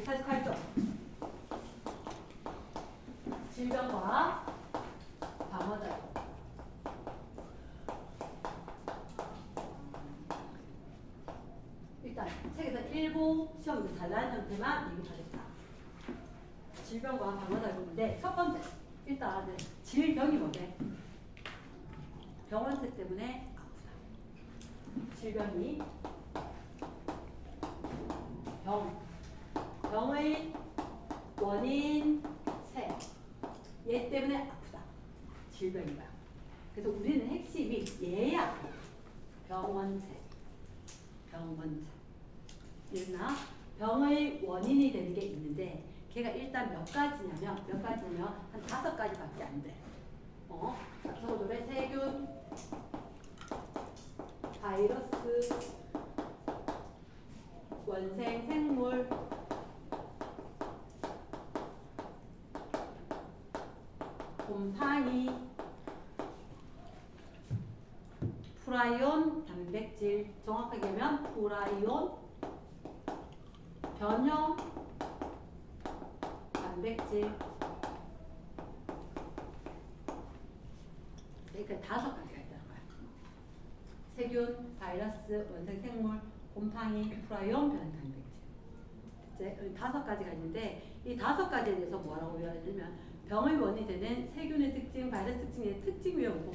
148쪽. 질병과 방어자료. 일단 책에서 일부 시험에서 잘 나온 형태만 얘기하겠다. 질병과 방어자료인데 첫 번째, 일단 질병이 뭐게? 병원체 때문에 아프다. 질병이 병의 원인 얘 때문에 아프다. 질병이다. 그래서 우리는 핵심이 얘야. 병원체. 얘나 병의 원인이 되는 게 있는데 걔가 일단 몇 가지냐면 한 5가지밖에 안 돼. 서울에 세균, 바이러스, 원생 생물, 곰팡이, 프라이온, 단백질, 정확하게 하면 프라이온, 변형, 단백질. 그러니까 5가지가 있다는 거야. 세균, 바이러스, 원생 생물, 곰팡이, 프라이온, 변형, 단백질. 이제 5가지가 있는데 이 5가지에 대해서 뭐라고 외워주면 병의 원인이 되는 세균의 특징, 바이러스 특징의 특징 외우고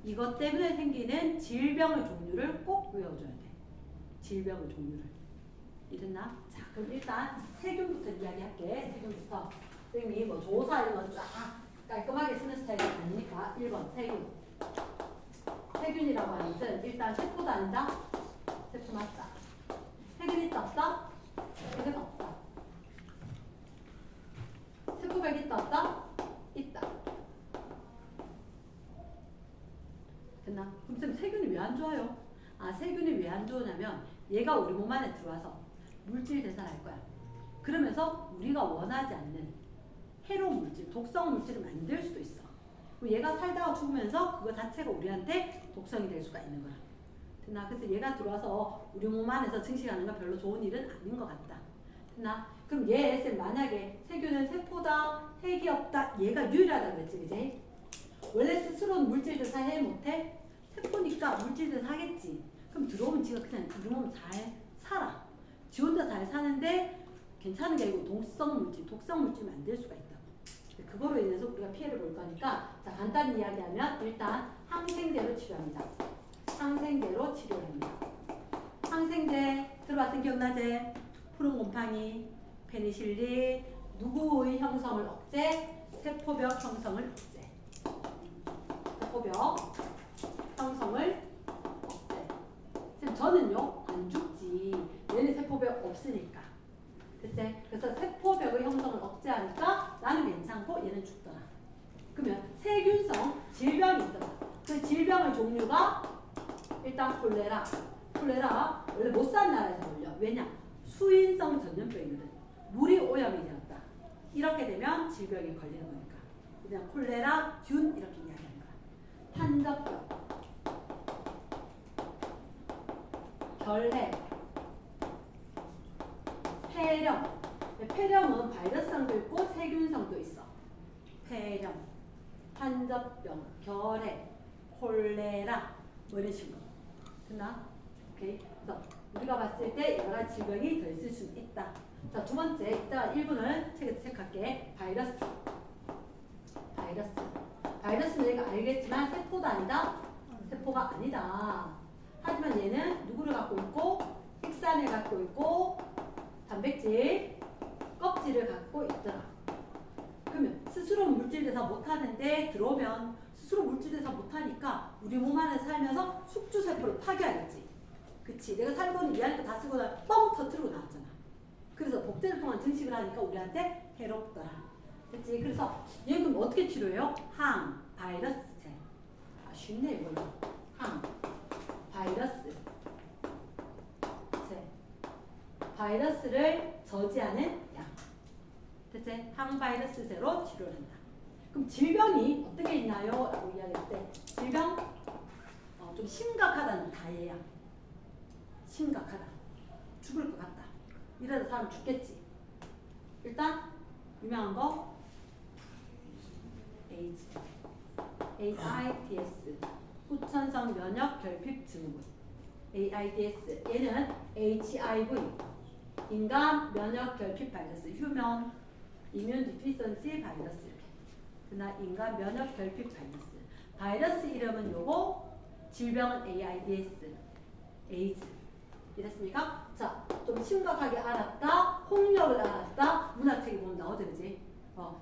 이것 때문에 생기는 질병의 종류를 꼭 외워줘야 돼. 질병의 종류를. 이랬나? 자, 그럼 일단 세균부터 이야기할게. 세균부터. 선생님이 뭐 조사 이런 거 쫙 깔끔하게 쓰는 스타일이 아니니까 1번 세균. 세균이라고 하는 것은 일단 세포도 아니다. 세포 맞다. 세균이 있다 없다? 세균 없다. 세포백이 있다 없다? 있다. 됐나? 그럼 쌤 세균이 왜 안 좋아요? 세균이 왜 안 좋으냐면 얘가 우리 몸 안에 들어와서 물질 대사할 거야. 그러면서 우리가 원하지 않는 해로운 물질, 독성 물질을 만들 수도 있어. 얘가 살다가 죽으면서 그거 자체가 우리한테 독성이 될 수가 있는 거야. 됐나? 그래서 얘가 들어와서 우리 몸 안에서 증식하는 건 별로 좋은 일은 아닌 것 같다. 됐나? 그럼 쌤 만약에 세균은 세포다, 핵이 없다, 얘가 유일하다 그랬지, 그지? 원래 스스로는 물질 대사해 못해? 세포니까 물질 대사하겠지. 그럼 들어오면 지가 그냥 우리 몸 잘 살아. 지 혼자 잘 사는데 괜찮은 게 아니고 독성 물질 만들 수가 있다고. 그거로 인해서 우리가 피해를 볼 거니까 자 간단히 이야기하면 일단 항생제로 치료합니다. 항생제로 치료를 합니다. 항생제 들어봤던 기억나지? 푸른 곰팡이, 페니실린, 누구의 형성을 억제? 세포벽 형성을 억제. 세포벽 형성을 억제. 지금 저는요 안 죽지. 얘는 세포벽 없으니까. 그치? 그래서 세포벽의 형성을 억제하니까 나는 괜찮고 얘는 죽더라. 그러면 세균성 질병이 있더라. 그 질병의 종류가 일단 콜레라 원래 못 사는 나라에서 걸려. 왜냐? 수인성 전염병이거든. 물이 오염이 되었다. 이렇게 되면 질병에 걸리는 거니까. 그냥 콜레라, 균 이렇게 이야기하는 거야. 탄저병, 결핵, 폐렴. 폐렴은 바이러스성도 있고 세균성도 있어. 폐렴, 탄저병, 결핵, 콜레라 뭐 이런 식으로. 됐나? 오케이. 그래서 우리가 봤을 때 여러 가지 질병이 더 있을 수 있다. 자, 두 번째, 이따가 1분을 책에서 체크할게. 바이러스는 우리가 알겠지만 세포도 아니다. 세포가 아니다. 하지만 얘는 누구를 갖고 있고 핵산을 갖고 있고 단백질 껍질을 갖고 있더라. 그러면 스스로 물질 대사 못하는데 들어오면 스스로 물질 대사 못하니까 우리 몸 안에 살면서 숙주세포를 파괴하겠지. 그치? 내가 살고는 이 안에 거 다 쓰고 뻥 터뜨리고 나왔잖아. 그래서 복제를 통한 증식을 하니까 우리한테 해롭더라. 그치? 그래서 얘는 그럼 어떻게 치료해요? 바이러스제. 쉽네 이걸로. 바이러스. 바이러스를 저지하는 약. 대체 항바이러스제로 치료를 한다. 그럼 질병이 어떻게 있나요? 라고 이야기할 때 질병 좀 심각하다는 다예야. 심각하다. 죽을 것 같다. 이러다 사람 죽겠지. 일단 유명한 거 AIDS, AIDS, 후천성 면역 결핍 증후군. AIDS 얘는 HIV, 인간 면역 결핍 바이러스, 휴먼 이뮨 디피션시 바이러스 이렇게. 그러나 인간 면역 결핍 바이러스. 바이러스 이름은 요거, 질병은 AIDS, AIDS. 이랬습니까? 자, 좀 심각하게 알았다, 홍역을 알았다, 문학책에 보면 나오죠, 그지?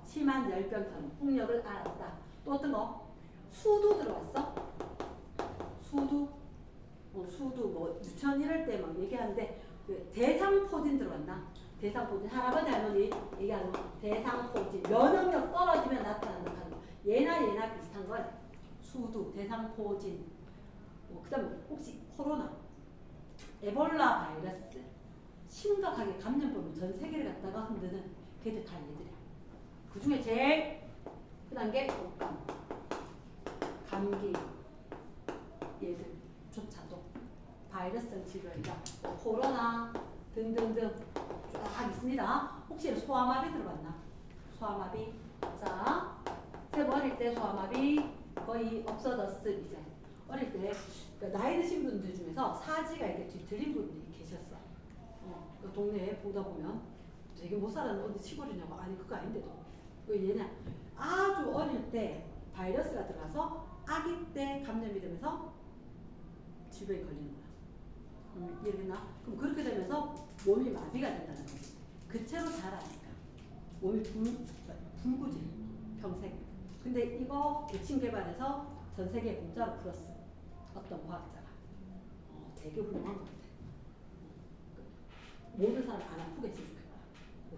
심한 열병처럼 홍역을 알았다. 또 어떤 거? 수두 들어왔어? 수두? 수두, 뭐, 유치원 이럴 때 막 얘기하는데, 그 대상포진 들어왔나? 대상포진. 할아버지, 할머니 얘기하는 대상포진. 면역력 떨어지면 나타난다 하는 거. 얘나 비슷한 거야. 수두, 대상포진. 그 다음에 혹시 코로나, 에볼라 바이러스. 심각하게 감염병을 전 세계를 갖다가 흔드는 걔들 다 얘들이야. 그 중에 제일 흔한 게 독감, 감기, 얘들조차도 바이러스성 질병이다. 코로나 등등등 쫙 있습니다. 혹시 소아마비 들어봤나? 소아마비. 자, 쌤 어릴 때 소아마비 거의 없어졌을 이제. 어릴 때 그러니까 나이 드신 분들 중에서 사지가 이렇게 뒤틀린 분들이 계셨어. 그 동네에 보다 보면 되게 못 살았는데 어디 시골이냐고. 아니 그거 아닌데도 그 얘는 아주 어릴 때 바이러스가 들어가서 아기 때 감염이 되면서 질병이 걸리는 거야. 이해되나? 그럼 그렇게 되면서 몸이 마비가 된다는 거지. 그 채로 자라니까 몸이 붉어지 평생. 근데 이거 백신 개발해서 전 세계에 공짜로 풀었어. 어떤 과학자가. 되게 훌륭한 것 같아. 모든 사람 안 아프게 해주겠다.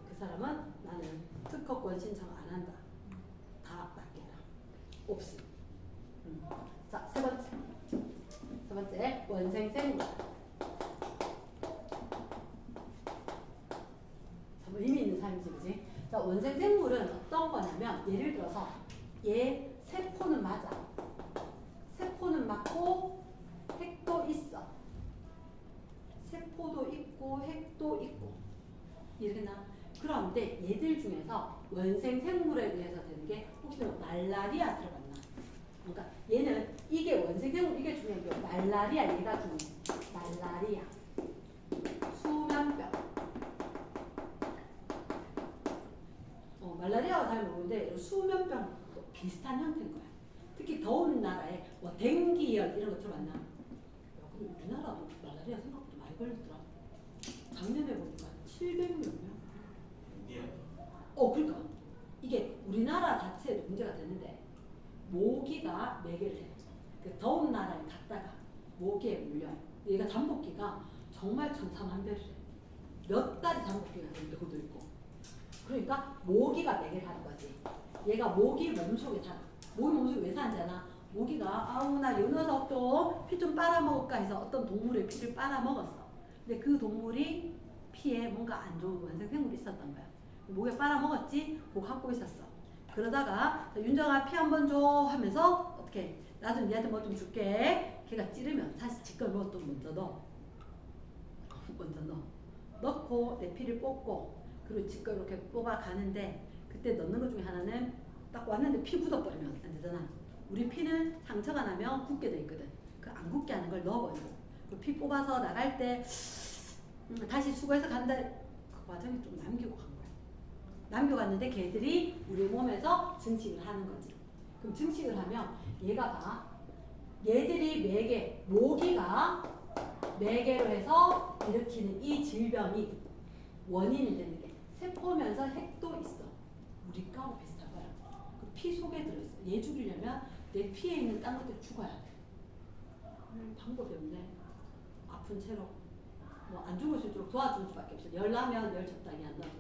그 사람은 나는 특허권 신청 안 한다. 다 맡겨라. 없음. 자, 세 번째 원생생물. 참 의미 있는 삶이지, 그지? 자, 원생생물은 어떤 거냐면 예를 들어서 얘 세포는 맞아. 세포는 맞고 핵도 있어. 세포도 있고 핵도 있고. 이러나 그런데 얘들 중에서 원생생물에 의해서 되는 게 혹시 말라리아 들어봤나? 그러니까 얘는 이게 원생생물 이게 중요한 게 말라리아 얘가 중요해. 말라리아, 수면병. 말라리아가 잘 모르는데 수면병도 비슷한 형태인 거야. 특히 더운 나라에 뭐 댕기열 이런 거 들어봤나? 근데 우리나라도 말라리아 생각보다 많이 걸리더라. 작년에 보니까 700명 명. 그러니까 이게 우리나라 자체에도 문제가 되는데 모기가 매개를 해. 그 더운 나라에 갔다가 모기에 물려요. 얘가 잠복기가 정말 천차만별이래. 몇 달이 잠복기가 되는 경우도 있고. 그러니까 모기가 매개를 하는 거지. 얘가 모기 몸속에 살아. 모기 몸속에 왜 사는지 아나? 모기가 아우 나 이 녀석 좀 피 좀 빨아먹을까 해서 어떤 동물의 피를 빨아먹었어. 근데 그 동물이 피에 뭔가 안 좋은 원생생물이 있었던 거야. 모기가 빨아먹었지? 그거 갖고 있었어. 그러다가 윤정아 피 한 번 줘 하면서 어떻게 나 좀 니한테 뭐 좀 줄게. 걔가 찌르면 사실 지걸 뭐 또 먼저 넣어. 넣고 내 피를 뽑고 그리고 지걸 이렇게 뽑아가는데 그때 넣는 것 중에 하나는 딱 왔는데 피 굳어버리면 안 되잖아. 우리 피는 상처가 나면 굳게 돼 있거든. 그 안 굳게 하는 걸 넣어버리고 그 피 뽑아서 나갈 때 다시 수거해서 간다. 그 과정이 좀 남기고 간 거야. 남겨갔는데 걔들이 우리 몸에서 증식을 하는 거지. 그럼 증식을 하면 얘가 봐. 얘들이 매개, 모기가 매개로 해서 일으키는 이 질병이 원인이 되는 게 세포면서 핵도 있어. 우리 거하고 비슷한 거야. 그 피 속에 들어있어. 얘 죽이려면 내 피에 있는 딴 것들이 죽어야 돼. 방법이 없네. 아픈 채로. 뭐 안 죽을 수 있도록 도와줄 수밖에 없어. 열 나면 열 적당히 안 나서.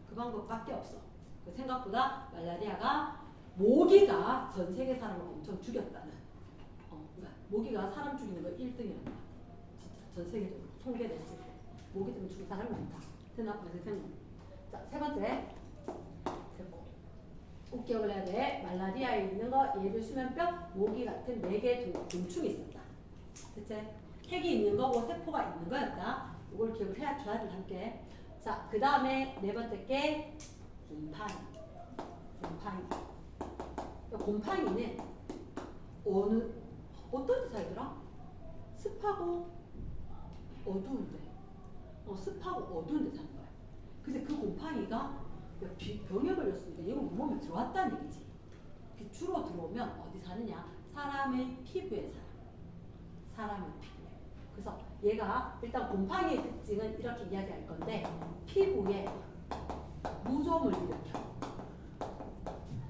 그 방법밖에 없어. 그 생각보다 말라리아가 모기가 전 세계 사람을 엄청 죽였다는. 그러니까 모기가 사람 죽이는 거 1등이란다. 진짜 전 세계적으로 통계됐을 때 모기 때문에 죽은 사람이 많다. 대낮 원생생물. 자, 세 번째. 꼭 기억을 해야 돼. 말라리아에 있는 거 예를 수면병, 모기 같은 4개 곤충이 있었다. 대체 핵이 있는 거고 세포가 있는 거였다. 이걸 기억을 해야 줘야 돼 함께. 자, 그 다음에 네 번째 게 곰팡이. 곰팡이. 곰팡이는 어떤 데 살더라? 습하고 어두운데. 습하고 어두운데 사는 거야. 근데 그 곰팡이가 병에 걸렸으니까 얘가 몸에 들어왔다는 얘기지. 주로 들어오면 어디 사느냐? 사람의 피부에 살아. 사람의 피부에. 그래서 얘가 일단 곰팡이의 특징은 이렇게 이야기할 건데 피부에 무좀을 일으켜.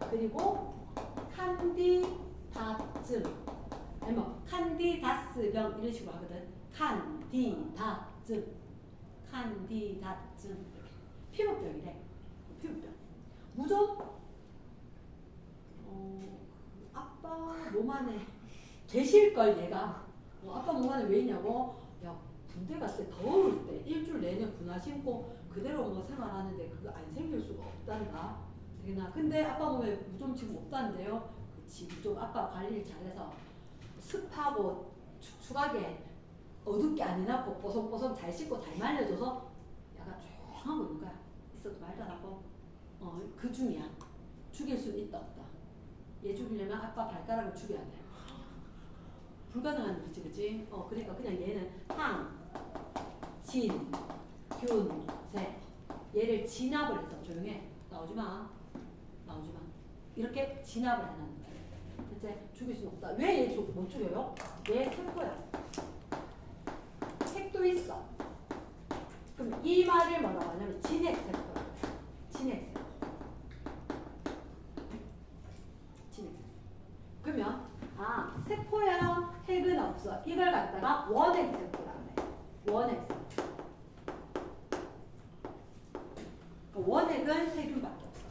그리고 칸디다즘 아니면 칸디다스병 이런 식으로 하거든. 칸디다즘 이렇게 피부병이래. 피부병. 무좀 아빠 몸 안에 계실걸 얘가. 아빠 몸 안에 왜 있냐고. 야 군대 갔을 때 더울 때 일주일 내내 군화 신고 그대로 뭐 생활하는데 그거 안 생길 수가 없단다. 되나? 근데 아빠 몸에 무좀 지금 없다는데요. 그치, 무좀 아빠 관리를 잘해서 습하고 축축하게 어둡게 안 해놨고 뽀송뽀송 잘 씻고 잘 말려줘서 약간 조용하고 있는 거야. 있어도 말도 안 하고. 그 중이야. 죽일 수는 있다 없다. 얘 죽이려면 아빠 발가락을 죽여야 돼. 불가능한 일이지, 그치? 그러니까 그냥 얘는 항, 진, 균, 세. 얘를 진압을 해서 조용해. 나오지 마. 이렇게 진압을 해놨는 거야. 대체 죽일 수는 없다. 왜 얘 못 죽여요? 얘 세포야. 색도 있어. 그럼 이 말을 뭐라고 하냐면 진핵세포야. 진핵세포. 그러면 세포야 핵은 없어. 이걸 갖다가 원핵세포라고 해. 원핵세포. 원핵은 세균밖에 없어.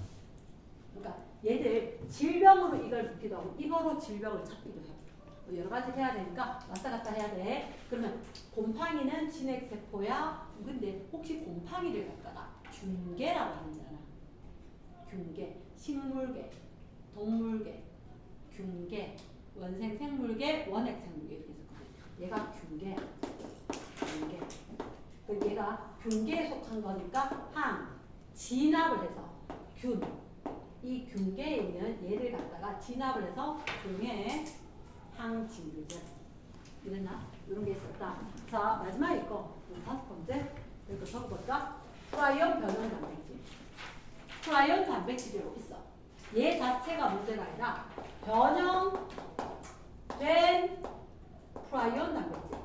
그러니까 얘들 질병으로 이걸 묻기도 하고 이거로 질병을 찾기도 해. 여러 가지 해야 되니까 왔다 갔다 해야 돼. 그러면 곰팡이는 진핵세포야. 근데 혹시 곰팡이를 갖다가 균계라고 하는잖아. 균계, 식물계, 동물계, 균계, 원생 생물계, 원핵 생물계 이렇게 있었거든. 얘가 균계야. 균계. 그 얘가 균계에 속한 거니까 진압을 해서 균. 이 균계에 있는 얘를 갖다가 진압을 해서 조용해. 항진균제. 이랬나? 이런 게 있었다. 자, 마지막에 거. 다섯 번째. 이거 적어볼까? 프라이온 변형 단백질. 프라이온 단백질이라고 있어. 얘 자체가 문제가 아니라 변형된 프라이온 단백질.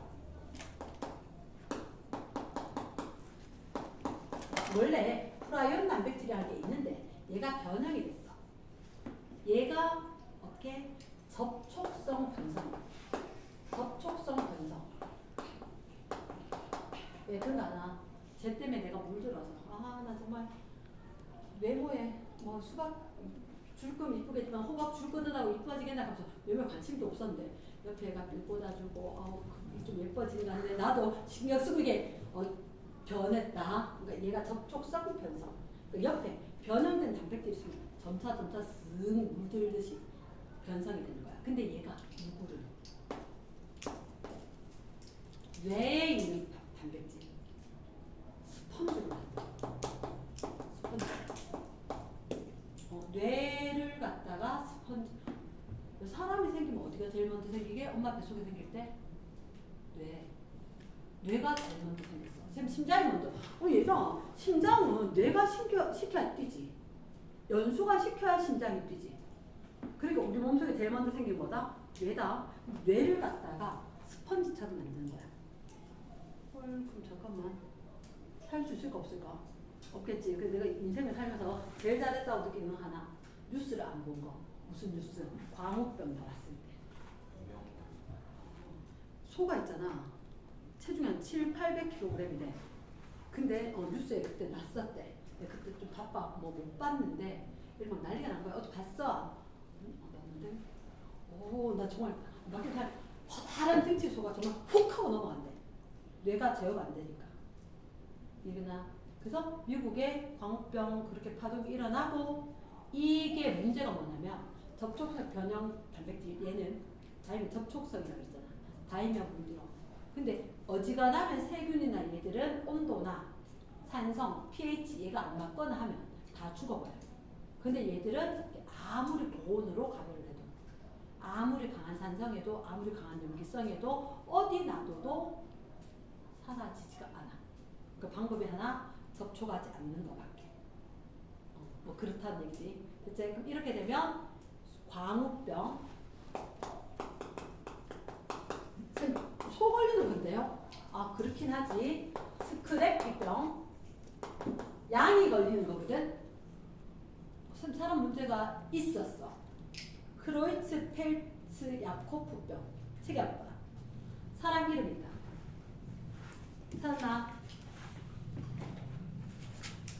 원래 프라이온 단백질이라는 게 있는데 얘가 변형이 됐어. 얘가 어떻게? 접촉성 변성. 접촉성 변성. 왜 그런 하나? 쟤 때문에 내가 물들어서 나 정말 외모에 뭐 수박 줄 거면 이쁘겠지만 호박 줄 거다라고 이뻐지겠나 하면서 외모에 관심도 없었는데 옆에 애가 bil 꽂아주고 좀 예뻐지는 하는데 나도 신경 쓰고 이게 변했다. 그러니까 얘가 접촉성 변성. 그러니까 옆에 변형된 단백질이 있으면 점차 쓱 물들듯이 변성이 되는 거야. 근데 얘가 누구를? 뇌에 있는 단백질. 스펀지로 만든다. 스펀지. 뇌를 갖다가 스펀지. 사람이 생기면 어디가 제일 먼저 생기게? 엄마 뱃속에 생길 때? 뇌가 제일 먼저 생겼어. 쌤 심장이 먼저. 얘가 심장은 뇌가 시켜야 뛰지. 연수가 시켜야 심장이 뛰지. 그러니까 우리 몸속에 제일 먼저 생긴 거다? 뇌다. 뇌를 갖다가 스펀지처럼 만드는 거야. 그럼 잠깐만. 살 수 있을까 없을까? 없겠지. 그래서 내가 인생을 살면서 제일 잘했다고 느끼는 건 하나. 뉴스를 안 본 거. 무슨 뉴스? 광우병 나왔을 때. 소가 있잖아. 체중이 한 700~800kg이래. 근데 뉴스에 그때 났었대. 그때 좀 바빠 못 봤는데 막 난리가 난 거야. 어디 봤어? 봤는데 나 정말 막히 다 커다란 등치 소가 정말 훅 하고 넘어간대. 뇌가 제어가 안 되니까. 이거나. 그래서 미국에 광우병 그렇게 파동이 일어나고 이게 문제가 뭐냐면 접촉성 변형 단백질 얘는 다이면 접촉성이라고 있잖아. 다이면 물들어. 근데 어지간하면 세균이나 얘들은 온도나 산성, pH 얘가 안 맞거나 하면 다 죽어버려요. 근데 얘들은 아무리 보온으로 가열을 해도, 아무리 강한 산성에도, 아무리 강한 염기성에도 어디 놔둬도 사라지지가 않아. 그 방법이 하나, 접촉하지 않는 것밖에. 뭐 그렇다는 얘기지. 그치? 그럼 이렇게 되면 광우병. 소 걸리는 건데요. 아, 그렇긴 하지. 스크래피병. 양이 걸리는 거거든. 사람 문제가 있었어. 크로이츠펠츠 야코프병. 책에 안 보라. 사람 이름이다. 찾나?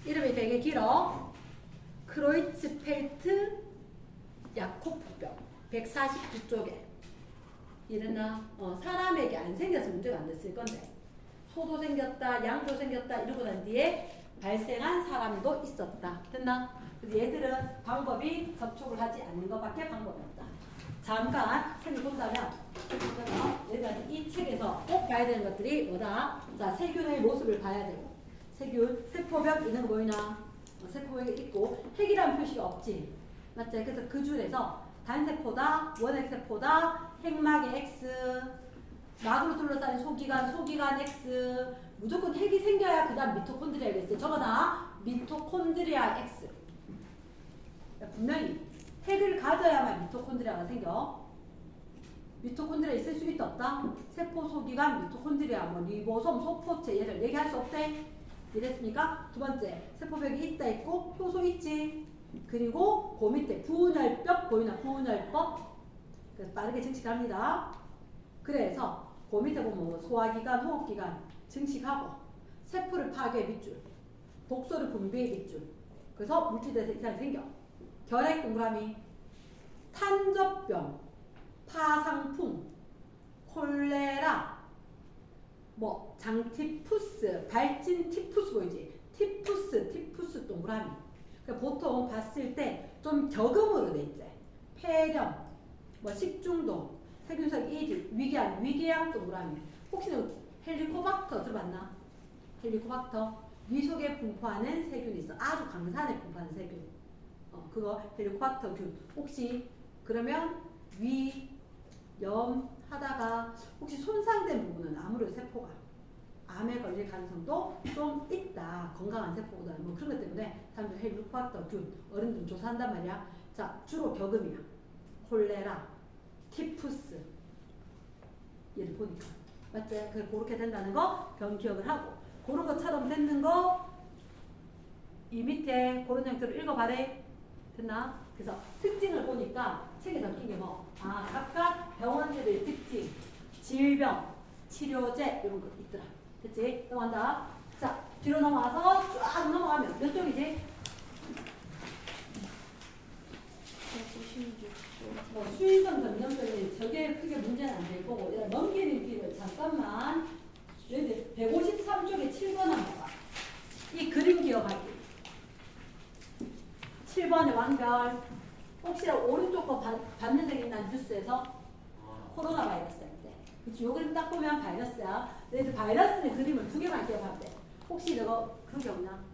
이름이 되게 길어. 크로이츠펠트 야코프병. 149쪽에. 이랬나? 사람에게 안 생겨서 문제가 안 됐을 건데. 소도 생겼다, 양도 생겼다 이러고 난 뒤에 발생한 사람도 있었다. 됐나? 그래서 얘들은 방법이 접촉을 하지 않는 것밖에 방법이 없다. 잠깐 책을 본다면 얘들한테 이 책에서 꼭 봐야 되는 것들이 뭐다? 자, 세균의 모습을 봐야 되고, 세균, 세포벽 있는 거 보이나? 세포벽이 있고 핵이라는 표시가 없지. 맞지? 그래서 그 중에서 단세포다, 원핵세포다, 핵막의 X, 막으로 둘러싸인 소기관, 소기관 X, 무조건 핵이 생겨야 그 다음 미토콘드리아가 있어요. 적어놔. 미토콘드리아 X. 분명히 핵을 가져야만 미토콘드리아가 생겨. 미토콘드리아 있을 수 있다 없다? 세포, 소기관, 미토콘드리아, 뭐 리보솜, 소포체 얘를 얘기할 수 없대. 이랬습니까? 두 번째, 세포벽이 있다 있고 효소 있지. 그리고 그 밑에 분열벽 보이나? 분열법. 그래서 빠르게 증식합니다. 그래서 그 밑에 보면 뭐 소화기관, 호흡기관 증식하고 세포를 파괴 밑줄, 독소를 분비해 밑줄. 그래서 물질에서 이상이 생겨. 결핵 동그라미, 탄저병, 파상풍, 콜레라, 뭐 장티푸스, 발진 티푸스 보이지? 티푸스 동그라미. 그러니까 보통 봤을 때 좀 격음으로 돼 있지. 폐렴, 뭐 식중독, 세균성 에이즈, 위궤양 동그라미. 혹시 너 헬리코박터 들어봤나? 헬리코박터 위 속에 분포하는 세균이 있어. 아주 강산에 분포하는 세균. 그거 헬리코박터균. 혹시 그러면 위염 하다가 혹시 손상된 부분은 아무래도 세포가 암에 걸릴 가능성도 좀 있다. 건강한 세포보다 뭐 그런 것 때문에 사람들 헬리코박터균 어른들 조사한단 말이야. 자, 주로 격음이야. 콜레라, 티푸스 얘를 보니까 맞지? 그렇게 된다는 거 병 기억을 하고, 그런 것처럼 됐는 거 이 밑에 그런 형태로 읽어봐래. 됐나? 그래서 특징을 보니까 책에 적힌 게 뭐? 아, 각각 병원들의 특징, 질병, 치료제 이런 거 있더라. 됐지? 넘어간다. 자, 뒤로 넘어와서 쫙 넘어가면 몇 쪽이지? 196쪽. 수인성 전염병이 저게 크게 문제는 안 될 거고, 넘기는 길을 잠깐만. 153쪽에 7번 한번 봐. 이 그림 기억하기. 7번의 완별. 혹시 오른쪽 거 봤는 적 있나? 뉴스에서? 코로나 바이러스 할 때. 그치? 요 그림 딱 보면 바이러스야. 근데 바이러스는 그림을 두 개만 기억하면 돼. 혹시 저거 그런 게 없나?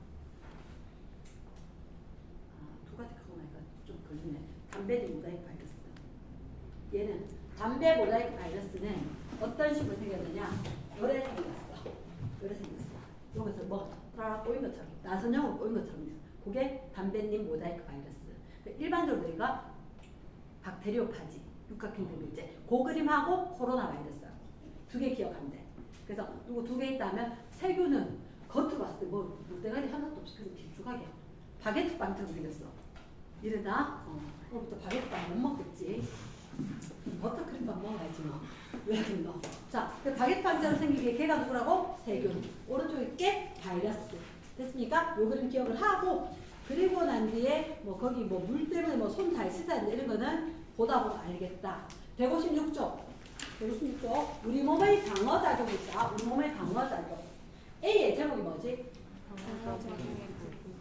두 가지 하고 나니까 좀 걸리네. 담배 모자이크 바이러스. 얘는 담배 모자이크 바이러스는 어떤 식으로 생겼느냐? 요래 생겼어. 요래 생겼어. 여기서 뭐 따라 꼬인 것처럼, 나선형으로 꼬인 것처럼 있어. 그게 담배님 모자이크 바이러스. 일반적으로 우리가 박테리오파지, 육각형들 이제 그 그림하고 코로나 바이러스 두 개 기억하면 돼. 그래서 이거 두 개 있다면 세균은 겉으로 봤을 때 뭐 물대가리 하나도 없이 그냥 길쭉하게 바게트 빵처럼 생겼어. 이러다 오늘부터 바게트 빵 못 먹겠지. 버터크림빵 먹어야지 뭐. 왜 그런 거? 자, 그 바게트 빵처럼 생긴 게 걔가 누구라고? 세균. 오른쪽에 게 바이러스. 됐습니까? 요 그림 기억을 하고, 그리고 난 뒤에 뭐 거기 뭐 물 때문에 뭐 손 잘 씻어야 돼 이런 거는 보다 보면 알겠다. 156쪽. 156쪽. 우리 몸의 방어작용이 있다. 우리 몸의 방어작용. A의 제목이 뭐지?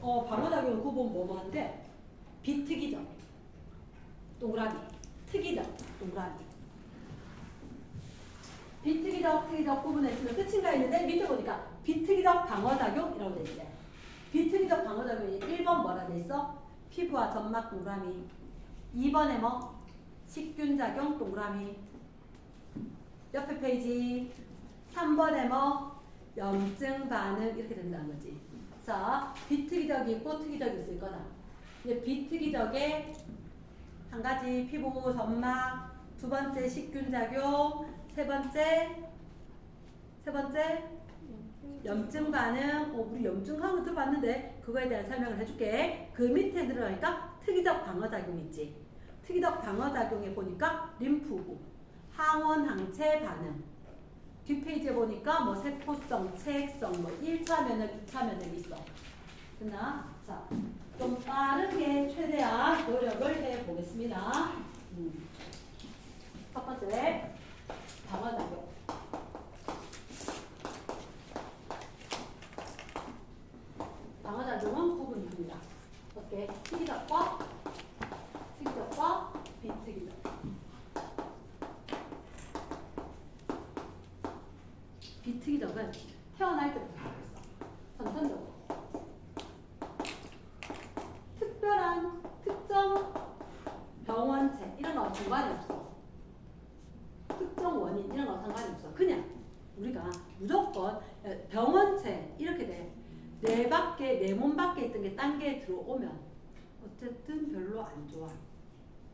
방어작용은 구분 뭐 하는데? 비특이적. 동그라미. 특이적. 동그라미. 비특이적, 특이적 구분했으면 끝인가 했는데 밑에 보니까 비특이적 방어작용이라고 돼 있대. 비특이적 방어작용이 1번 뭐라 돼 있어? 피부와 점막 동그라미. 2번에 뭐? 식균작용 동그라미. 옆에 페이지. 3번에 뭐? 염증 반응 이렇게 된다는 거지. 자, 비특이적이 있고 특이적이 있을 거다. 이제 비특이적의 한 가지 피부, 점막, 두 번째 식균작용, 세 번째 염증 반응. 우리 염증 하는 거 들어봤는데 그거에 대한 설명을 해줄게. 그 밑에 들어가니까 특이적 방어작용 있지. 특이적 방어작용에 보니까 림프구, 항원 항체 반응. 뒷페이지에 보니까 뭐 세포성, 체액성, 뭐 1차 면역, 2차 면역이 있어. 됐나? 자, 좀 빠르게 최대한 노력을 해보겠습니다. 첫 번째, 방어작용. 방어작용은 구분이 됩니다. 어떻게? 특이적과 비특이적. 비특이적은 태어날 때부터 하고 있어. 선천적으로. 특별한 특정 병원체 이런 거 상관이 없어. 특정 원인 이런 거 상관이 없어. 그냥 우리가 무조건 병원체 이렇게 돼. 내 몸 밖에 있던 게 딴 게 들어오면 어쨌든 별로 안 좋아.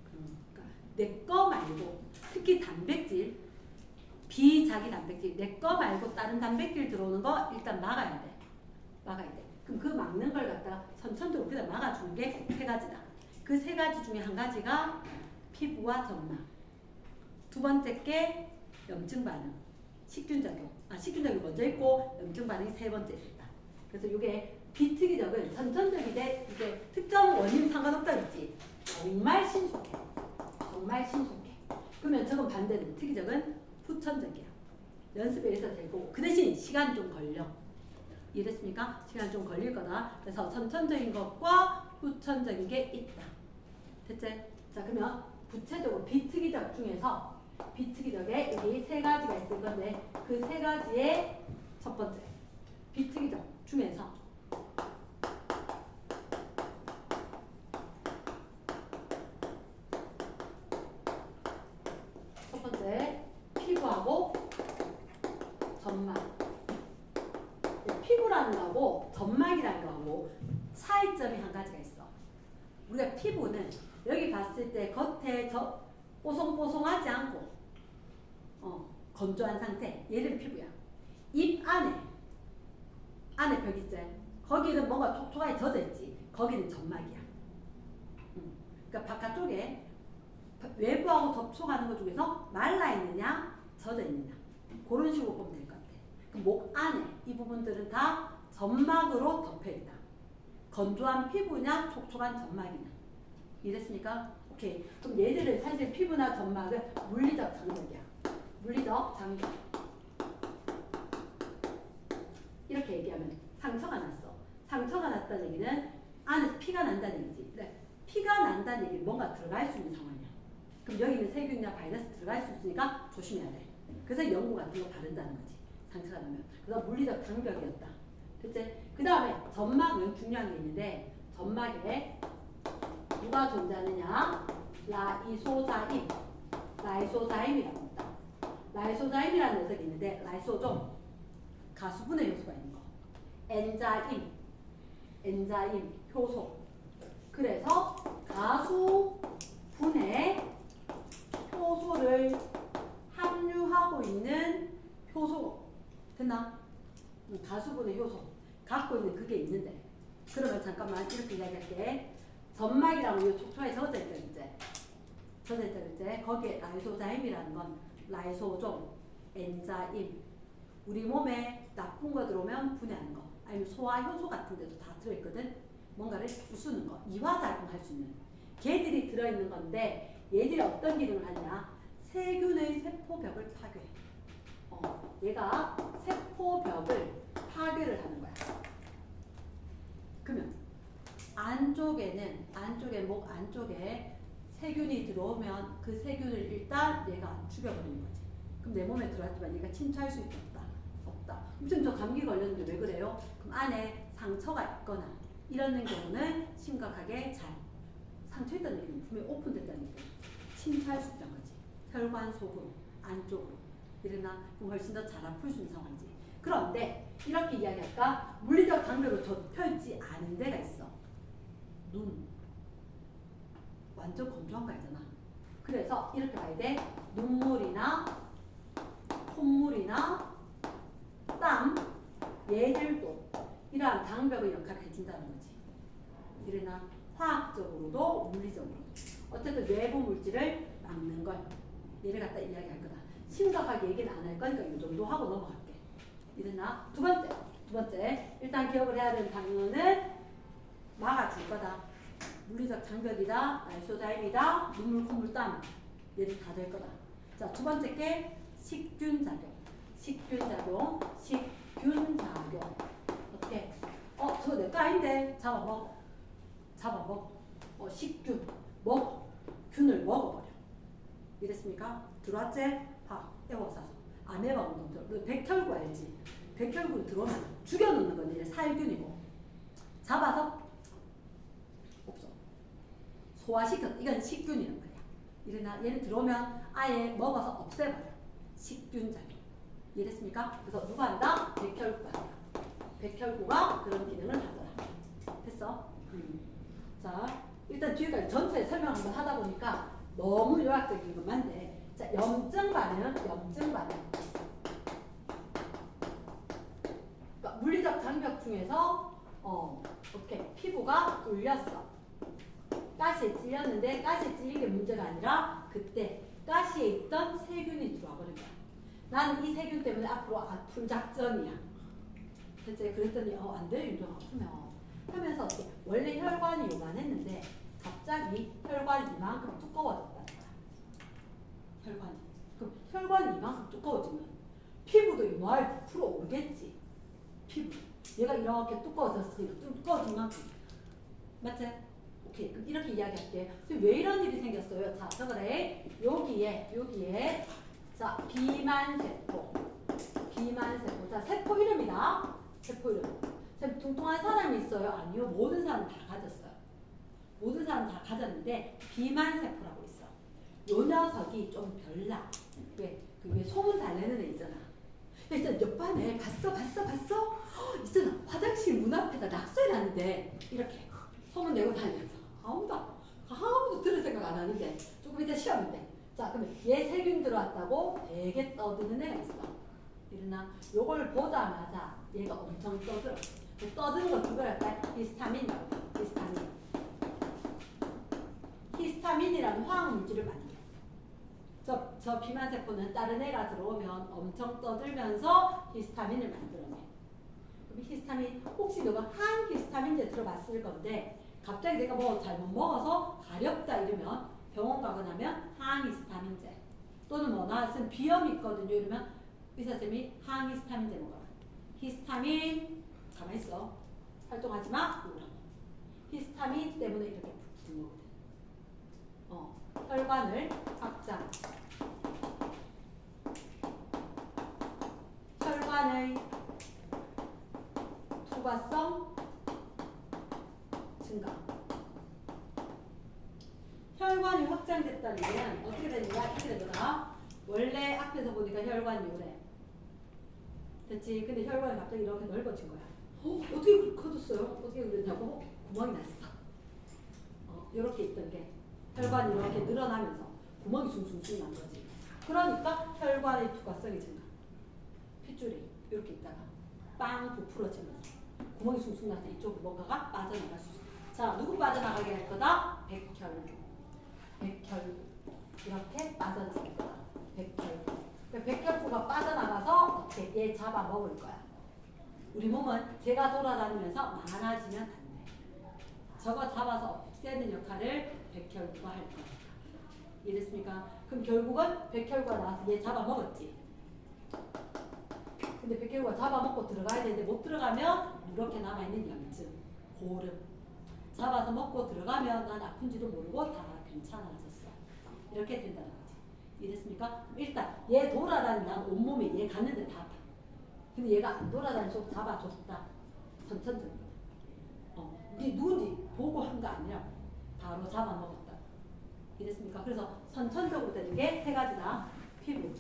그러니까 내 거 말고 특히 단백질, 비자기 단백질, 내 거 말고 다른 단백질 들어오는 거 일단 막아야 돼. 그럼 그 막는 걸 갖다가 선천적으로 그냥 막아주는 게 세 가지다. 그 세 가지 중에 한 가지가 피부와 점막. 두 번째 게 염증 반응, 식균작용. 식균작용이 먼저 있고 염증 반응이 세 번째 있다. 그래서 이게 비특이적은 선천적이대 이게 특정 원인 상관없다 그랬지. 정말 신속해. 그러면 저건 반대는 특이적은 후천적이야. 연습에 있어도 되고 그 대신 시간 좀 걸려. 이해됐습니까? 시간 좀 걸릴 거다. 그래서 선천적인 것과 후천적인 게 있다. 됐지? 자, 그러면 구체적으로 비특이적 중에서 비특이적에 여기 세 가지가 있을 건데 그 세 가지의 첫 번째 비특이적 중에서 첫 번째 피부하고 점막. 피부라는 거하고 점막이라는 거하고 차이점이 한 가지가 있어. 우리가 피부는 여기 봤을 때 겉에 뽀송뽀송하지 않고 건조한 상태. 얘는 피부야. 입 안에 벽 있지. 거기는 뭔가 촉촉하게 젖어 있지. 거기는 점막이야. 그러니까 바깥쪽에 외부하고 접촉하는 것 중에서 말라 있느냐, 젖어 있느냐. 그런 식으로 보면 될 것 같아. 목 안에 이 부분들은 다 점막으로 덮여 있다. 건조한 피부냐, 촉촉한 점막이냐. 이랬습니까? 오케이. 그럼 얘들은 사실 피부나 점막은 물리적 장벽이야. 물리적 장벽. 이렇게 얘기하면 상처가 났어. 상처가 났다는 얘기는 안에서 피가 난다는 얘기지. 네. 피가 난다는 얘기는 뭔가 들어갈 수 있는 상황이야. 그럼 여기는 세균이나 바이러스 들어갈 수 있으니까 조심해야 돼. 그래서 연고 같은 거 바른다는 거지. 상처가 나면. 그래서 물리적 장벽이었다. 됐지? 그 다음에 점막은 중요한 게 있는데 점막에 누가 존재하느냐? 라이소자임이라고 있다. 라이소자임이라는 녀석이 있는데 라이소좀 가수분해 효소가 있는 거. 엔자임, 효소. 그래서 가수분해 효소를 함유하고 있는 효소. 됐나? 가수분해 효소 갖고 있는 그게 있는데 그러면 잠깐만 이렇게 이야기할게. 점막이라고 이 촉촉하게 젖어 있다 이제. 거기에 라이소자임이라는 건 라이소좀, 엔자임. 우리 몸에 나쁜 거 들어오면 분해하는 거. 아니면 소화 효소 같은 데도 다 들어있거든. 뭔가를 부수는 거. 이화작용할 수 있는. 걔들이 들어있는 건데 얘들이 어떤 기능을 하냐. 세균의 세포벽을 파괴해. 얘가 세포벽을 파괴를 하는 거야. 그러면 안쪽에 목 안쪽에 세균이 들어오면 그 세균을 일단 얘가 죽여버리는 거지. 그럼 내 몸에 들어왔지만 얘가 침투할 수 있다 없다. 아무튼 저 감기 걸렸는데 왜 그래요? 그럼 안에 상처가 있거나 이런 경우는 심각하게 잘 상처있다는 얘기는 분명히 오픈됐다는 얘기야. 침투할 수 있다는 거지. 혈관 속으로 안쪽으로 이러나 그럼 훨씬 더 잘 아플 수 있는 상황이지. 그런데 이렇게 이야기할까? 물리적 장벽을 좁혀있지 않은 데가 있어. 눈 완전 건조한 거 알잖아. 그래서 이렇게 봐야 돼. 눈물이나 콧물이나 땀 얘들도 이러한 장벽의 역할을 해준다는 거지. 이러나 화학적으로도 물리적으로도 어쨌든 외부 물질을 막는 걸 얘를 갖다 이야기할 거다. 심각하게 얘기는 안 할 거니까 이 정도 하고 넘어갈게. 이러나 두 번째 일단 기억을 해야 되는 단어는 막아줄 거다. 물리적 장벽이다, 라이소자임이다, 눈물, 콧물, 땀 얘를 다 될 거다. 자, 두 번째 게 식균작용. 어떻게? 저거 내 거 아닌데 잡아먹어. 식균 먹어. 균을 먹어버려. 이랬습니까? 들어왔지? 봐, 에워싸서 아메바 운동들. 백혈구 알지? 백혈구 들어오면 죽여놓는 건데 살균이고 잡아서 없어. 소화시켜. 이건 식균이란 말이야. 이러나 얘는 들어오면 아예 먹어서 없애버려. 식균작용. 이해됐습니까? 그래서 누가 한다? 백혈구가 한다. 백혈구가 그런 기능을 하더라. 됐어? 자, 일단 뒤에까지 전체 설명 한번 하다 보니까 너무 요약적인 것만데, 자, 염증 반응. 그러니까 물리적 장벽 중에서 이렇게 피부가 뚫렸어. 가시에 찔렸는데 가시에 찔린 게 문제가 아니라 그때 가시에 있던 세균이 들어와 버린 거야. 나는 이 세균 때문에 앞으로 아플 작정이야. 대체 그랬더니 안 돼, 윤정 아프면 하면서 원래 혈관이 요만했는데 갑자기 혈관이 이만큼 두꺼워졌다는 거야. 혈관이. 그럼 혈관이 이만큼 두꺼워지면 피부도 이만큼 부풀어 오르겠지. 피부. 얘가 이렇게 두꺼워졌으니까 두꺼워진 만큼. 맞지? 오케이. 그럼 이렇게 이야기할게. 지금 왜 이런 일이 생겼어요? 자, 적어래. 여기에 자, 비만세포. 자, 세포 이름이다. 세포 이름. 뚱뚱한 사람이 있어요? 아니요. 모든 사람 다 가졌어요. 모든 사람 다 가졌는데 비만세포라고 있어. 요 녀석이 좀 별나. 왜 소문 잘 내는 애 있잖아. 일단 옆반에 봤어? 있잖아. 화장실 문 앞에다 낙서해 놨는데 이렇게 소문 내고 다니면서 아무도 들을 생각 안 하는데 조금 이따 시험인데. 자, 그러면 얘 세균 들어왔다고 되게 떠드는 애가 있어. 이러나 요걸 보자마자 얘가 엄청 떠들어. 떠드는 거 그거랄까? 히스타민이라고. 히스타민이라는 화학물질을 만들어. 저 비만세포는 다른 애가 들어오면 엄청 떠들면서 히스타민을 만들어내. 그럼 히스타민, 혹시 너가 항히스타민제 들어봤을 건데 갑자기 내가 뭐 잘못 먹어서 가렵다 이러면 병원 가고 나면 항히스타민제 또는 뭐 나는 비염이 있거든요 이러면 의사쌤이 항히스타민제 먹어라. 히스타민 가만히 있어. 활동하지 마. 히스타민 때문에 이렇게 부은 거거든. 혈관을 확장. 혈관의 투과성 증가. 혈관이 확장됐다는 얘는 어떻게 되느냐? 이렇게 되더라. 원래 앞에서 보니까 혈관이 요래. 됐지? 근데 혈관이 갑자기 이렇게 넓어진 거야. 어떻게 그렇게 커졌어요? 어떻게 그랬냐고? 구멍이 났어. 이렇게 있던 게 혈관이 이렇게 늘어나면서 구멍이 숭숭숭 난 거지. 그러니까 혈관의 투과성이 증가. 핏줄이 이렇게 있다가 빵 부풀어지면서 구멍이 숭숭 나서 이쪽으로 뭔가가 빠져나갈 수 있어. 자, 누구 빠져나가게 할 거다? 백혈구. 이렇게 빠져나갈 거다. 백혈구. 백혈구가 빠져나가서 어떻게 얘 잡아먹을 거야. 우리 몸은 제가 돌아다니면서 많아지면 안 돼. 저거 잡아서 없애는 역할을 백혈구가 할 거니까. 이해됐습니까? 그럼 결국은 백혈구가 나와서 얘 잡아먹었지. 근데 백혈구가 잡아먹고 들어가야 되는데 못 들어가면 이렇게 남아있는 염증, 고름. 잡아서 먹고 들어가면 난 아픈지도 모르고 다 괜찮아졌어. 이렇게 된다는 거지. 이해됐습니까? 일단 얘 돌아다니면 온몸이 얘 갔는데 다 아파. 근데 얘가 안 돌아다니고 잡아줬다. 선천적으로. 네 누군지 보고 한 거 아니라 바로 잡아먹었다. 이랬습니까? 그래서 선천적으로 되는 게 세 가지다. 피부,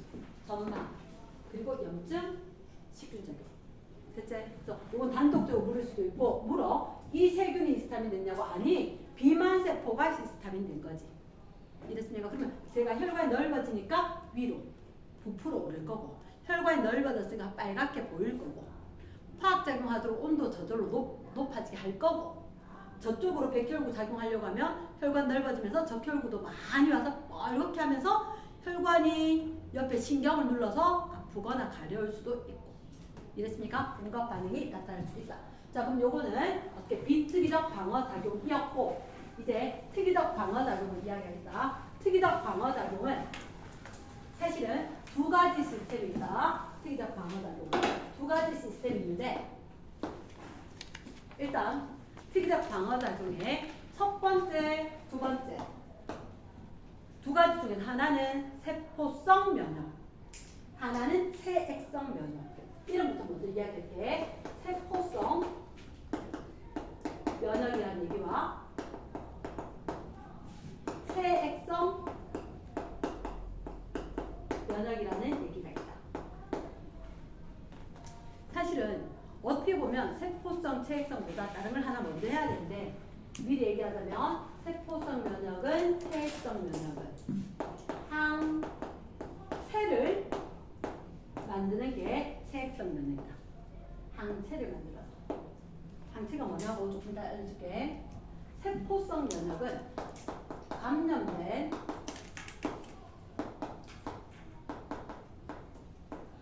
점막, 그리고 염증, 식중작용. 됐지? 그래서 이건 단독적으로 물을 수도 있고 물어. 이 세균이 히스타민 됐냐고? 아니, 비만세포가 히스타민 된 거지. 이랬습니까? 그러면 제가 혈관이 넓어지니까 위로 부풀어 오를 거고 혈관이 넓어졌으니까 빨갛게 보일 거고 화학작용하도록 온도 저절로 높아지게 할 거고 저쪽으로 백혈구 작용하려고 하면 혈관 넓어지면서 적혈구도 많이 와서 빨갛게 하면서 혈관이 옆에 신경을 눌러서 아프거나 가려울 수도 있고 이랬습니까? 온갖 반응이 나타날 수 있다. 자, 그럼 요거는 어떻게 비특이적 방어작용이었고 이제 특이적 방어작용을 이야기하겠다. 특이적 방어작용은 사실은 두 가지 시스템이 있다. 특이적 방어작용은 두 가지 시스템이 있는데 일단 특이적 방어작용의 첫 번째, 두 번째 두 가지 중에 하나는 세포성 면역, 하나는 체액성 면역. 이름부터 먼저 이야기할게. 세포성 면역이라는 얘기와 체액성 면역이라는 얘기가 있다. 사실은 어떻게 보면 세포성, 체액성보다 다른 걸 하나 먼저 해야 되는데 미리 얘기하자면 세포성 면역은 체액성 면역은 항체를 만드는 게 체액성 면역이다. 항체를 만들어서. 항체가 뭐냐고 조금 더 알려줄게. 세포성 면역은 감염된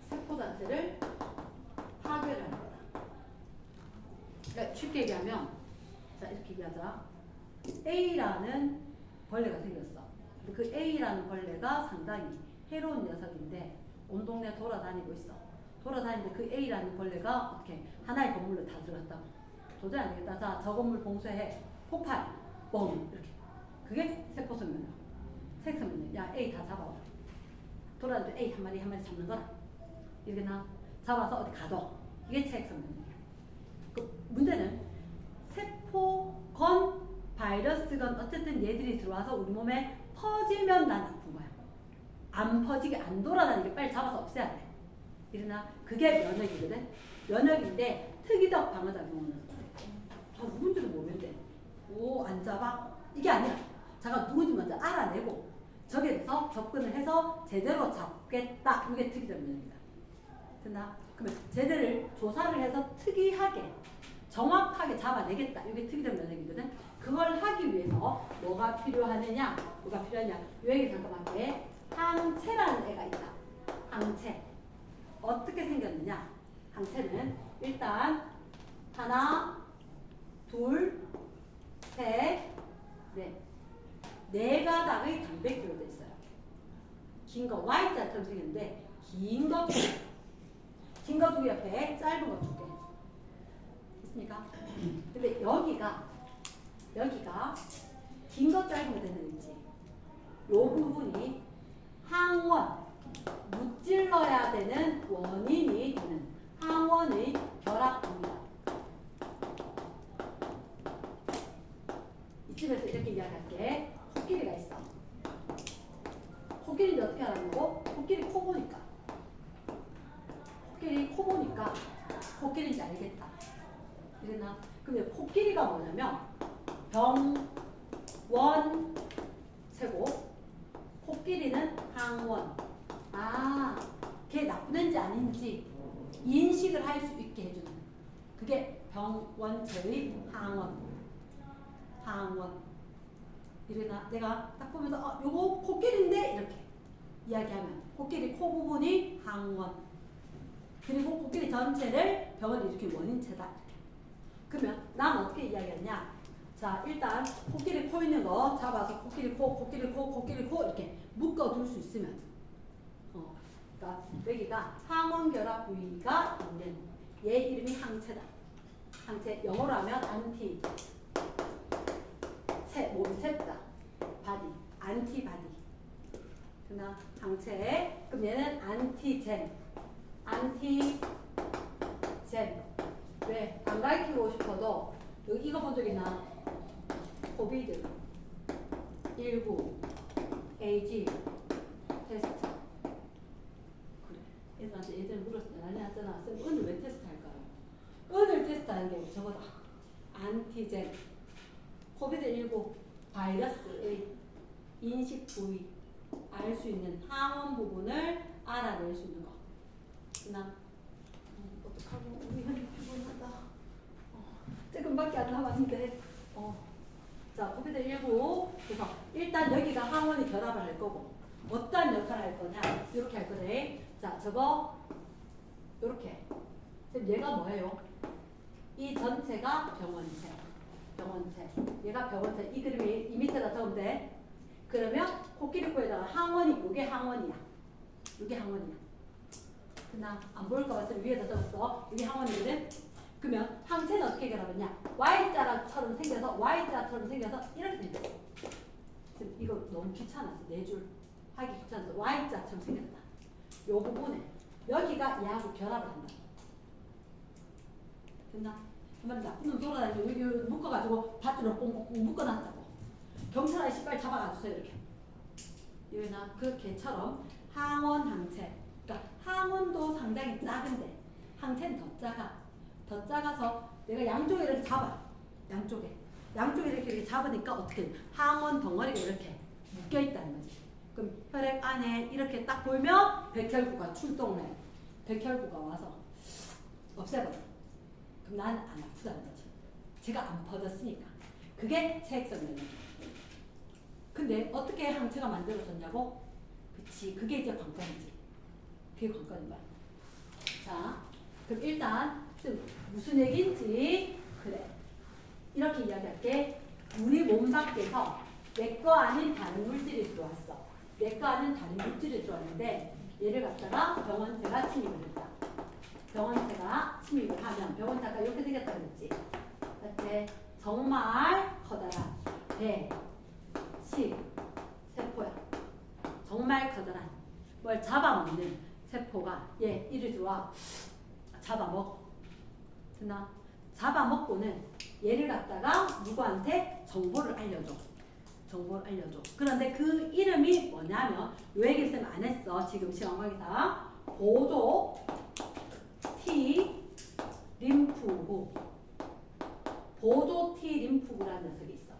세포 자체를 파괴하는 거다. 그러니까 쉽게 얘기하면 자 이렇게 얘기하자. A라는 벌레가 생겼어. 근데 그 A라는 벌레가 상당히 해로운 녀석인데 온 동네 돌아다니고 있어. 돌아다니는데 그 A라는 벌레가 어떻게 하나의 건물로 다 들어갔다고. 도저히 안 되겠다. 자, 저 건물 봉쇄해. 폭발. 뻥. 이렇게. 그게 세포성 면역. 체액성 면역. 야, A 다 잡아와. 돌아다니는데 A 한 마리 한 마리 잡는 거라. 이렇게 나 잡아서 어디 가둬. 이게 체액성 면역이야. 그 문제는 세포건 바이러스건 어쨌든 얘들이 들어와서 우리 몸에 퍼지면 난 아픈 거야. 안 퍼지게 안 돌아다니게 빨리 잡아서 없애야 돼. 이러나 그게 면역이거든. 면역인데 특이적 방어작용은 저 누군지도 모르는데 오 안 잡아? 이게 아니야. 자가 누군지 먼저 알아내고 저기에 대해서 접근을 해서 제대로 잡겠다. 이게 특이적 면역이다. 됐나? 그러면 제대로 조사를 해서 특이하게 정확하게 잡아내겠다. 이게 특이적 면역이거든. 그걸 하기 위해서 뭐가 필요하느냐? 뭐가 필요하냐? 요 얘기 잠깐 할게. 항체라는 애가 있다. 항체. 어떻게 생겼느냐? 항체는 일단 하나, 둘, 셋, 넷. 네 가닥의 단백질로 되어 있어요. 긴 거 Y자처럼 생겼는데 긴 거 두 개. 긴 거 두 개 옆에 짧은 거 두 개. 있습니까? 근데 여기가 긴 거 짧은 거 되는 있지. 요 부분이 항원, 무찔러야 되는 원인이 되는 항원의 결합입니다. 이쯤에서 이렇게 이야기할게. 코끼리가 있어. 코끼리인데 어떻게 하라는 거고? 코끼리 코 보니까. 코끼리 코 보니까 코끼리인지 알겠다. 이랬나? 근데 코끼리가 뭐냐면 병원 최고. 코끼리는 항원. 아, 걔 나쁜 애인지 아닌지 인식을 할 수 있게 해주는. 그게 병원체의 항원. 항원. 이래나 내가 딱 보면서 요거 코끼리인데 이렇게 이야기하면 코끼리 코 부분이 항원. 그리고 코끼리 전체를 병원 이렇게 원인체다. 그러면 난 어떻게 이야기하냐? 자, 일단 코끼리 코 있는 거 잡아서 코끼리 코 이렇게 묶어둘 수 있으면 그러니까 여기가 항원결합 부위가 있는 얘 이름이 항체다. 항체 영어로 하면 안티 몸체다. 바디 안티바디. 그나 항체. 그럼 얘는 안티젠. 왜? 안 가르치고 싶어도 여기 이거 본 적 있나? 코비드 19 AG 테스트. 그래. 애들 물었을 때 난리 났잖아. 쌤 오늘 왜 테스트 할까요? 오늘 테스트 하는 게 저거다. 안티젠 코비드19 바이러스의 인식 부위 알 수 있는 항원 부분을 알아낼 수 있는 거. 나 어떡하고 우리 현이 피곤하다. 조금밖에 안 남았는데. 자, 코비드19. 그래서 일단 여기가 항원이 결합을 할 거고 어떤 역할을 할 거냐? 이렇게 할 거네. 자, 저거 이렇게. 그럼 얘가 뭐예요? 이 전체가 병원체. 병원체. 얘가 병원체. 이 그림이 이 밑에다 적으면 돼. 그러면 코끼리 코에다가 항원이 요게 항원이야. 요게 항원이야. 나 안 보일까 봐서 위에다 적었어. 이게 항원이거든. 그러면 항체는 어떻게 결합했냐? Y자처럼 생겨서 Y자처럼 생겨서 이렇게 생겼어. 지금 이거 너무 귀찮아서 4줄 하기 귀찮아서 Y자처럼 생겼다. 요 부분에 여기가 얘하고 결합을 한다. 됐나? 그러면 나쁜 놈 돌아다니고 여기 묶어가지고 밧줄로 꽁꽁 묶어놨다고. 경찰 아저씨 빨리 잡아가 주세요 이렇게. 이거나 그 개처럼 항원 항체. 그러니까 항원도 상당히 작은데 항체는 더 작아. 더 작아서 내가 양쪽에 이렇게 잡아. 양쪽에 이렇게 잡으니까 어떻게 돼? 항원 덩어리가 이렇게 묶여 있다는 거지. 그럼 혈액 안에 이렇게 딱 보면 백혈구가 출동해. 백혈구가 와서 없애버려. 그럼 나는 안 아프다는 거지. 제가 안 퍼졌으니까. 그게 체액성 면역. 근데 어떻게 항체가 만들어졌냐고? 그치, 그게 이제 관건이지. 그게 관건인 거야. 자, 그럼 일단 무슨 얘기인지 그래. 이렇게 이야기할게. 우리 몸 밖에서 내 거 아닌 다른 물질이 들어왔어. 내 거 아닌 다른 물질이 들어왔는데 얘를 갖다가 병원체가 침입을 했다. 병원체가 침입을 하면 병원체가 이렇게 생겼다 그랬지. 맞지? 정말 커다란 세포야. 정말 커다란 뭘 잡아먹는 세포가 이리 들어와 잡아먹어. 됐나? 잡아먹고는 얘를 갖다가 누구한테 정보를 알려줘. 그런데 그 이름이 뭐냐면 요 얘기를 쌤 안 했어. 지금 시험 강의상 보조 T 림프구. 보조 T 림프구라는 녀석이 있어.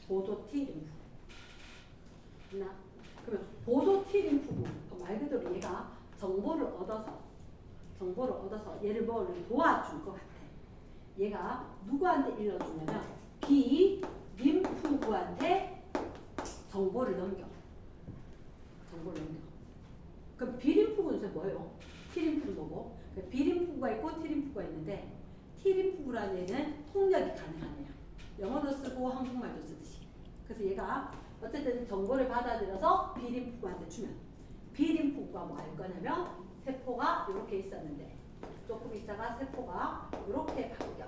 보조 T 림프구. 됐나? 그러면 보조 T 림프구 말 그대로 얘가 정보를 얻어서 얘를 뭘 도와줄 것 같아. 얘가 누구한테 일러주냐면 B 림프구한테 정보를 넘겨. 그럼 B 림프구는 뭐예요? T 림프는 뭐고? B 림프구가 있고 T 림프구가 있는데 T 림프구라는 얘는 통역이 가능한 애야. 영어도 쓰고 한국말도 쓰듯이. 그래서 얘가 어쨌든 정보를 받아들여서 B 림프구한테 주면 B 림프구가 뭐 할 거냐면 세포가 이렇게 있었는데 조금 있다가 세포가 이렇게 바뀌어.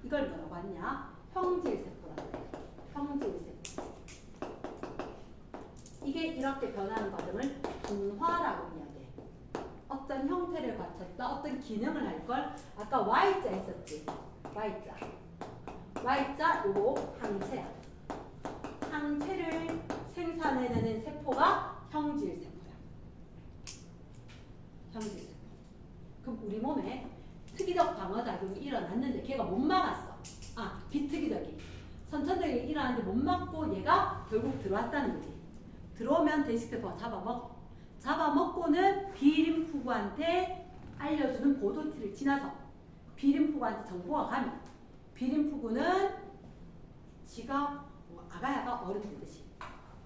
이걸 뭐라고 하냐? 형질세포라고 해. 형질세포. 이게 이렇게 변하는 과정을 분화라고 이야기해. 어떤 형태를 갖췄다, 어떤 기능을 할 걸 아까 Y자 있었지? Y자 요거 항체야. 항체를 생산해내는 세포가 형질세포야. 그럼 우리 몸에 특이적 방어작용이 일어났는데 걔가 못 막았어. 비특이적이. 선천적이 일어났는데 못 막고 얘가 결국 들어왔다는 거지. 들어오면 데식세포가 잡아먹고는 B림프구한테 알려주는 보조티를 지나서 B림프구한테 정보가 가면 B림프구는 지가 아가야가 어른되듯이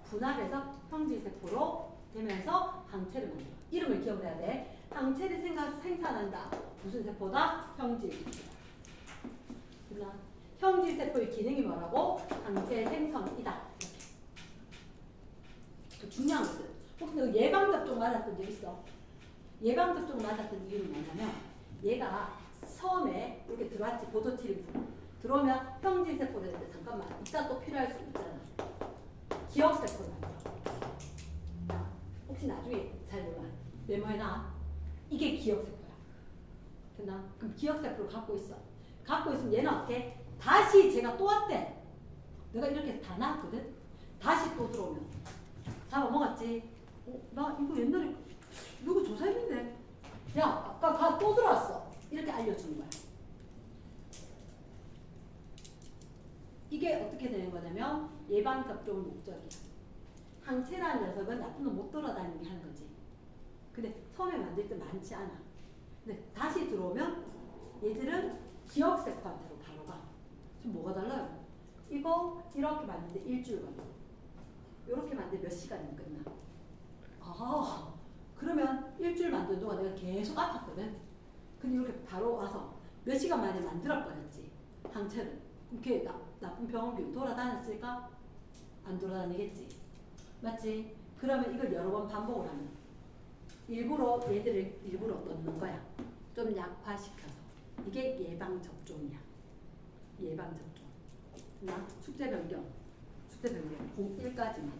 분할해서 형질세포로 되면서 항체를 만들어. 이름을 기억을 해야 돼. 항체를 생산한다. 무슨 세포다? 형질세포다. 형질세포의 기능이 뭐라고? 항체 생성이다. 이렇게. 중요한 것은 혹시 너 예방접종 맞았던 적 있어? 예방접종 맞았던 이유는 뭐냐면 얘가 처음에 이렇게 들어왔지. 보조티림프 들어오면 형질세포를 했는데 잠깐만 이따 또 필요할 수 있잖아. 기억세포를 만들어. 혹시 나중에 잘 몰라. 메모해놔. 이게 기억세포야. 됐나? 그럼 기억세포를 갖고 있어. 갖고 있으면 얘는 어떻게? 다시 제가 또 왔대. 내가 이렇게 다 나왔거든. 다시 또 들어오면 잡아먹었지. 나 이거 옛날에 누구 조사했는데. 야, 아까 가 또 들어왔어. 이렇게 알려주는 거야. 이게 어떻게 되는 거냐면 예방접종 목적이야. 항체라는 녀석은 나쁜 놈 못 돌아다니게 하는 거지. 근데 처음에 만들 때 많지 않아. 근데 다시 들어오면 얘들은 지역세포한테로 바로 가. 지금 뭐가 달라요? 이거 이렇게 만드는데 일주일 걸려. 이렇게 만들 몇 시간이면 끝나. 아, 그러면 일주일 만드는 동안 내가 계속 아팠거든. 근데 이렇게 바로 와서 몇 시간 만에 만들어버렸지. 항체를. 그럼 걔 나쁜 병원균 돌아다녔을까? 안 돌아다니겠지. 맞지? 그러면 이걸 여러 번 반복을 하면 일부러 얘들을 일부러 넣는 거야. 좀 약화시켜서. 이게 예방접종이야. 예방접종. 나 숙제 변경 01까지만.